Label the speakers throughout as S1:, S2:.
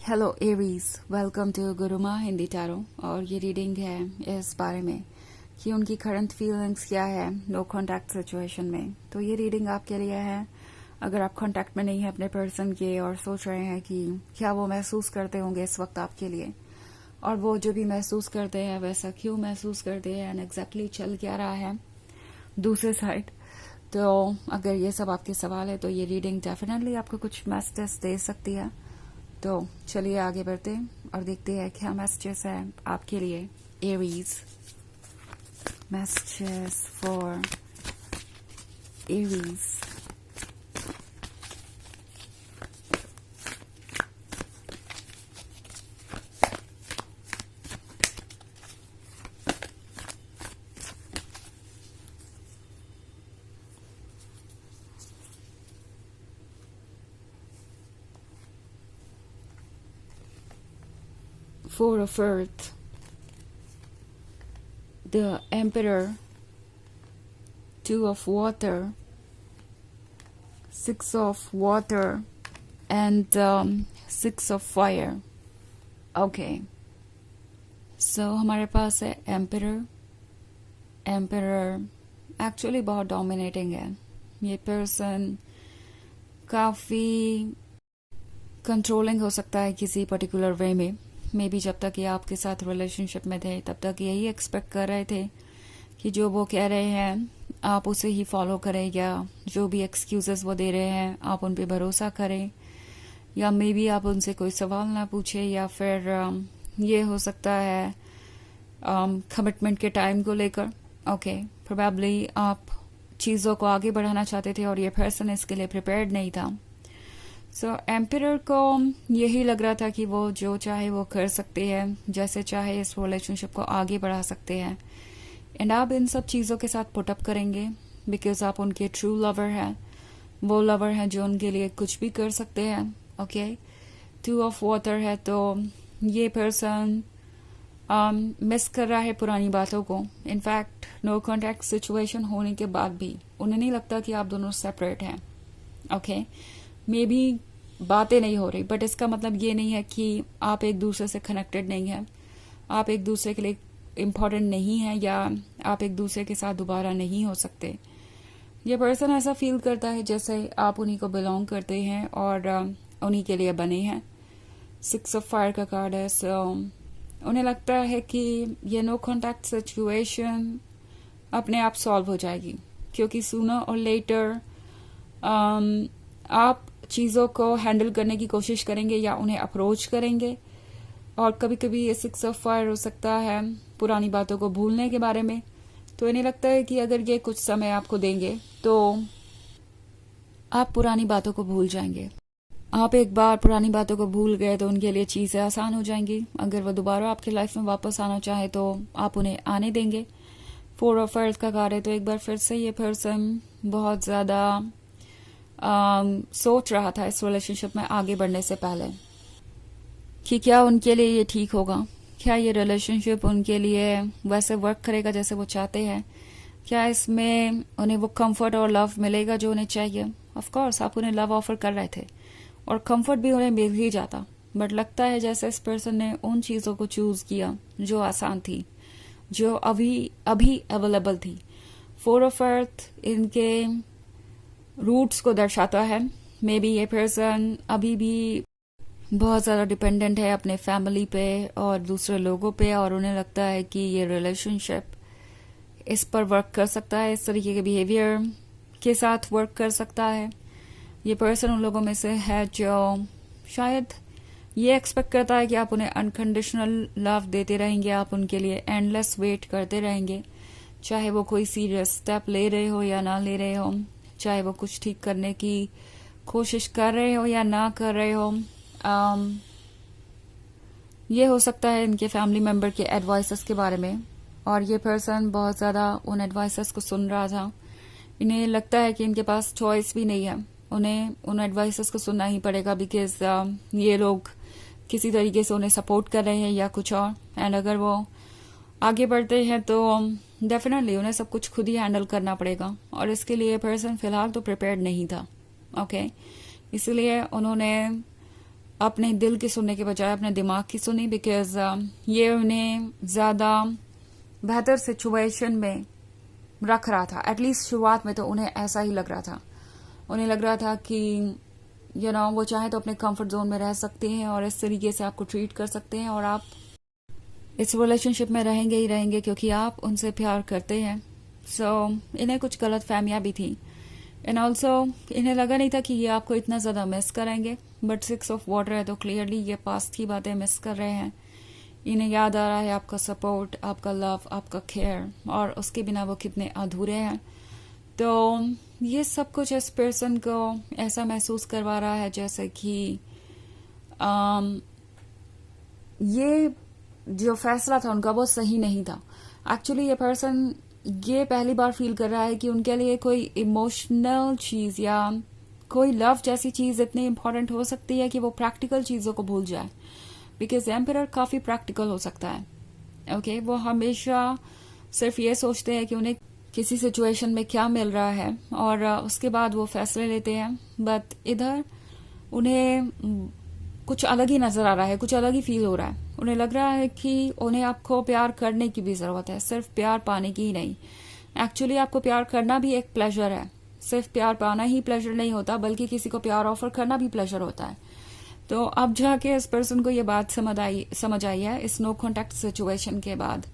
S1: Hello Aries, welcome to Guruma Hindi tarot. और ये reading है इस बारे में कि उनकी करंट फीलिंग्स क्या है नो कांटेक्ट सिचुएशन में। तो ये रीडिंग आपके लिए है अगर आप कांटेक्ट में नहीं है अपने पर्सन के और सोच रहे हैं कि क्या वो महसूस करते होंगे इस वक्त आपके लिए, और वो जो भी महसूस करते हैं वैसा क्यों महसूस करते हैं एंड एग्जैक्टली चल क्या रहा है दूसरे साइड। तो अगर ये सब आपके सवाल है तो ये रीडिंग डेफिनेटली आपको कुछ मैसेजेस दे सकती है। तो चलिए आगे बढ़ते हैं और देखते हैं क्या मैसेजेस है आपके लिए Aries. Messages for Aries. Four of Earth, the Emperor, Two of Water, Six of Water, and Six of Fire. Okay. So हमारे पास है Emperor. एक्चुअली बहुत डोमिनेटिंग है। ये पर्सन काफ़ी कंट्रोलिंग हो सकता है किसी पर्टिकुलर वे में। मे बी जब तक ये आपके साथ रिलेशनशिप में थे तब तक यही एक्सपेक्ट कर रहे थे कि जो वो कह रहे हैं आप उसे ही फॉलो करें, या जो भी एक्सक्यूजेस वो दे रहे हैं आप उन पे भरोसा करें, या मे बी आप उनसे कोई सवाल ना पूछें, या फिर ये हो सकता है कमिटमेंट के टाइम को लेकर। ओके, प्रोबेबली आप चीज़ों को आगे बढ़ाना चाहते थे और ये पर्सन इसके लिए प्रिपेयर्ड नहीं था। सो एम्पियर को यही लग रहा था कि वो जो चाहे वो कर सकते हैं, जैसे चाहे इस रिलेशनशिप को आगे बढ़ा सकते हैं, एंड आप इन सब चीज़ों के साथ पुटअप करेंगे बिकॉज आप उनके ट्रू लवर हैं। वो लवर हैं जो उनके लिए कुछ भी कर सकते हैं। ओके, टू ऑफ वाटर है तो ये पर्सन मिस कर रहा है पुरानी बातों को। इनफैक्ट नो कॉन्टैक्ट सिचुएशन होने के बाद भी उन्हें नहीं लगता कि आप दोनों सेपरेट हैं। ओके, मे बी बातें नहीं हो रही, बट इसका मतलब ये नहीं है कि आप एक दूसरे से कनेक्टेड नहीं हैं, आप एक दूसरे के लिए इम्पोर्टेंट नहीं है, या आप एक दूसरे के साथ दोबारा नहीं हो सकते। ये पर्सन ऐसा फील करता है जैसे आप उन्हीं को बिलोंग करते हैं और उन्हीं के लिए बने हैं। सिक्स ऑफ फायर का कार्ड है। सो उन्हें लगता है कि ये नो कॉन्टैक्ट सिचुएशन अपने आप सॉल्व हो जाएगी, क्योंकि सूनर और लेटर आप चीज़ों को हैंडल करने की कोशिश करेंगे या उन्हें अप्रोच करेंगे। और कभी कभी ये सिक्स ऑफ फायर हो सकता है पुरानी बातों को भूलने के बारे में। तो इन्हें लगता है कि अगर ये कुछ समय आपको देंगे तो आप पुरानी बातों को भूल जाएंगे। आप एक बार पुरानी बातों को भूल गए तो उनके लिए चीज़ें आसान हो जाएंगी। अगर वो दोबारा आपकी लाइफ में वापस आना चाहे तो आप उन्हें आने देंगे। फोर ऑफ अर्थ का कार्य, तो एक बार फिर से ये पर्सन बहुत ज़्यादा सोच रहा था इस रिलेशनशिप में आगे बढ़ने से पहले कि क्या उनके लिए ये ठीक होगा, क्या ये रिलेशनशिप उनके लिए वैसे वर्क करेगा जैसे वो चाहते हैं, क्या इसमें उन्हें वो कंफर्ट और लव मिलेगा जो उन्हें चाहिए। ऑफ कोर्स आप उन्हें लव ऑफर कर रहे थे और कंफर्ट भी उन्हें मिल ही जाता, बट लगता है जैसे इस पर्सन ने उन चीज़ों को चूज किया जो आसान थी, जो अभी अवेलेबल थी। फोर ऑफ अर्थ इनके रूट्स को दर्शाता है। मे बी ये पर्सन अभी भी बहुत ज़्यादा डिपेंडेंट है अपने फैमिली पे और दूसरे लोगों पे, और उन्हें लगता है कि ये रिलेशनशिप इस पर वर्क कर सकता है, इस तरीके के बिहेवियर के साथ वर्क कर सकता है। ये पर्सन उन लोगों में से है जो शायद ये एक्सपेक्ट करता है कि आप उन्हें अनकंडीशनल लव देते रहेंगे, आप उनके लिए एंडलेस वेट करते रहेंगे, चाहे वो कोई सीरियस स्टेप ले रहे हो या ना ले रहे हो, चाहे वो कुछ ठीक करने की कोशिश कर रहे हो या ना कर रहे हो। ये हो सकता है इनके फैमिली मेंबर के एडवाइसेस के बारे में, और ये पर्सन बहुत ज़्यादा उन एडवाइसेस को सुन रहा था। इन्हें लगता है कि इनके पास चॉइस भी नहीं है, उन्हें उन एडवाइसेस को सुनना ही पड़ेगा बिकॉज ये लोग किसी तरीके से उन्हें सपोर्ट कर रहे हैं या कुछ और। एंड अगर वो आगे बढ़ते हैं तो डेफिनेटली उन्हें सब कुछ खुद ही हैंडल करना पड़ेगा, और इसके लिए पर्सन फिलहाल तो प्रिपेयर्ड नहीं था। ओके, इसलिए उन्होंने अपने दिल की सुनने के बजाय अपने दिमाग की सुनी, बिकॉज ये उन्हें ज़्यादा बेहतर सिचुएशन में रख रहा था। एटलीस्ट शुरुआत में तो उन्हें ऐसा ही लग रहा था। उन्हें लग रहा था कि वो चाहे तो अपने कंफर्ट जोन में रह सकते हैं और इस तरीके से आपको ट्रीट कर सकते हैं, और आप इस रिलेशनशिप में रहेंगे ही रहेंगे क्योंकि आप उनसे प्यार करते हैं। सो इन्हें कुछ गलत फहमियाँ भी थी, एंड ऑल्सो इन्हें लगा नहीं था कि ये आपको इतना ज़्यादा मिस करेंगे। बट 6 ऑफ वाटर है तो क्लियरली ये पास्ट की बातें मिस कर रहे हैं। इन्हें याद आ रहा है आपका सपोर्ट, आपका लव, आपका केयर, और उसके बिना वो कितने अधूरे हैं। तो ये सब कुछ इस पर्सन को ऐसा महसूस करवा रहा है जैसे कि ये जो फैसला था उनका वो सही नहीं था। एक्चुअली ये पर्सन ये पहली बार फील कर रहा है कि उनके लिए कोई इमोशनल चीज़ या कोई लव जैसी चीज़ इतनी इम्पोर्टेंट हो सकती है कि वो प्रैक्टिकल चीज़ों को भूल जाए। बिकॉज एम्परर काफ़ी प्रैक्टिकल हो सकता है। ओके, वो हमेशा सिर्फ ये सोचते हैं कि उन्हें किसी सिचुएशन में क्या मिल रहा है और उसके बाद वो फैसले लेते हैं। बट इधर उन्हें कुछ अलग ही नजर आ रहा है, कुछ अलग ही फील हो रहा है। उन्हें लग रहा है कि उन्हें आपको प्यार करने की भी जरूरत है, सिर्फ प्यार पाने की ही नहीं। एक्चुअली आपको प्यार करना भी एक प्लेजर है। सिर्फ प्यार पाना ही प्लेजर नहीं होता, बल्कि किसी को प्यार ऑफर करना भी प्लेजर होता है। तो अब जाके इस पर्सन को ये बात समझ आई है इस नो कॉन्टेक्ट सिचुएशन के बाद।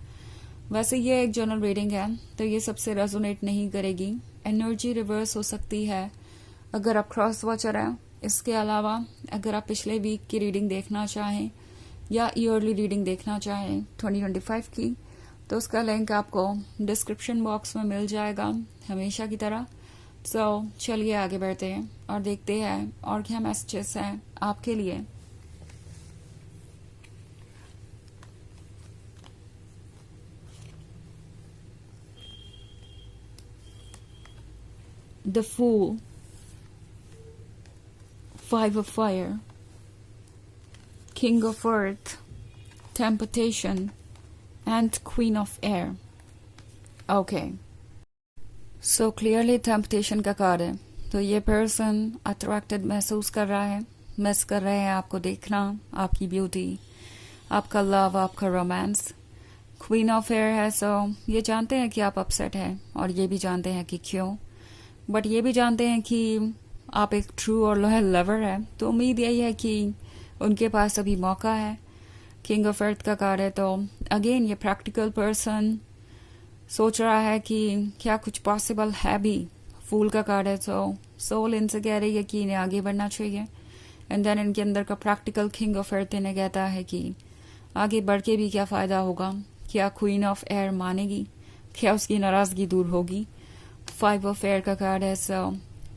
S1: वैसे ये एक जर्नल रीडिंग है तो ये सबसे रेजोनेट नहीं करेगी। एनर्जी रिवर्स हो सकती है अगर आप क्रॉस वॉचर हैं। इसके अलावा अगर आप पिछले वीक की रीडिंग देखना चाहें या ईयरली रीडिंग देखना चाहें 2025 की, तो उसका लिंक आपको डिस्क्रिप्शन बॉक्स में मिल जाएगा हमेशा की तरह। सो चलिए आगे बढ़ते हैं और देखते हैं और क्या मैसेजेस हैं आपके लिए। The fool, 5 of fire, King of earth, temptation, and Queen of air. Okay. So clearly temptation का कार्ड है। तो ये पर्सन अट्रैक्टेड महसूस कर रहा है, मिस कर रहे हैं आपको देखना, आपकी ब्यूटी, आपका लव, आपका रोमांस। क्वीन ऑफ एयर है, सो ये जानते हैं कि आप अपसेट हैं और ये भी जानते हैं कि क्यों, बट ये भी जानते हैं कि आप एक ट्रू और लॉयल लवर है। तो उम्मीद यही है कि उनके पास अभी मौका है। किंग ऑफ अर्थ का कार्ड है, तो अगेन ये प्रैक्टिकल पर्सन सोच रहा है कि क्या कुछ पॉसिबल है भी। फूल का कार्ड है, तो सोल इनसे कह रही है कि इन्हें आगे बढ़ना चाहिए। एंड देन इनके अंदर का प्रैक्टिकल किंग ऑफ अर्थ इन्हें कहता है कि आगे बढ़ के भी क्या फ़ायदा होगा, क्या क्वीन ऑफ एयर मानेगी, क्या उसकी नाराज़गी दूर होगी। 5 ऑफ एयर का कार्ड है, सो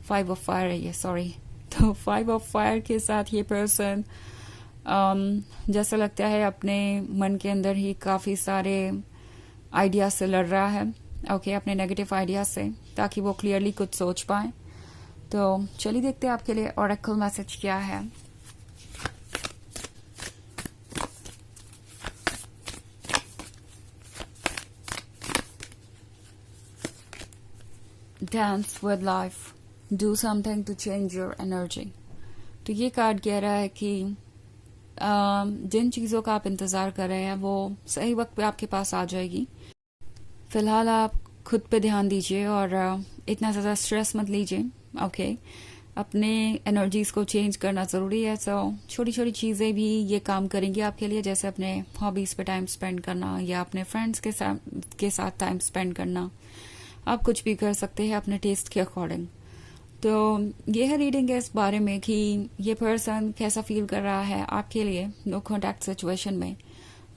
S1: 5 ऑफ फायर है ये, सॉरी। तो 5 ऑफ फायर के साथ ये पर्सन जैसा लगता है अपने मन के अंदर ही काफ़ी सारे आइडिया से लड़ रहा है। ओके, अपने नेगेटिव आइडिया से, ताकि वो क्लियरली कुछ सोच पाए। तो चलिए देखते हैं आपके लिए ऑरेकल मैसेज क्या है। Dance with life, do something to change your energy. तो ये कार्ड कह रहा है कि जिन चीज़ों का आप इंतज़ार कर रहे हैं वो सही वक्त पे आपके पास आ जाएगी। फिलहाल आप खुद पे ध्यान दीजिए और इतना ज़्यादा स्ट्रेस मत लीजिए। ओके, अपने एनर्जीज़ को चेंज करना ज़रूरी है। सो छोटी छोटी चीज़ें भी ये काम करेंगी आपके लिए, जैसे अपने हॉबीज़ पे टाइम स्पेंड करना या अपने फ्रेंड्स के साथ टाइम स्पेंड करना। आप कुछ भी कर सकते हैं अपने टेस्ट के अकॉर्डिंग। तो ये है रीडिंग है इस बारे में कि ये पर्सन कैसा फील कर रहा है आपके लिए नो कॉन्टैक्ट सिचुएशन में।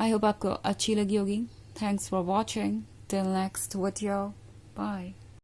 S1: आई होप आपको अच्छी लगी होगी। Thanks for watching. Till next video, bye.